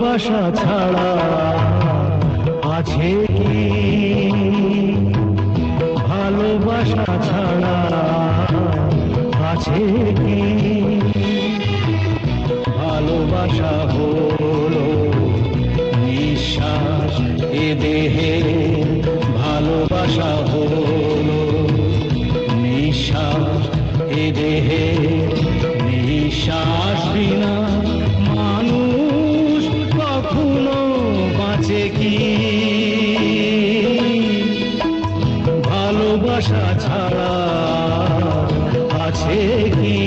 ভালোবাসা ছাড়া আছে কি? ভালোবাসা ছাড়া আছে কি? ভালোবাসা হলো নিঃশ্বাস এ দেহে, ভালোবাসা হলো নিঃশ্বাস এ দেহে। নিঃশ্বাস বিনা মানুষ কখনো বাঁচে কি? ভালোবাসা ছাড়া আছে কি?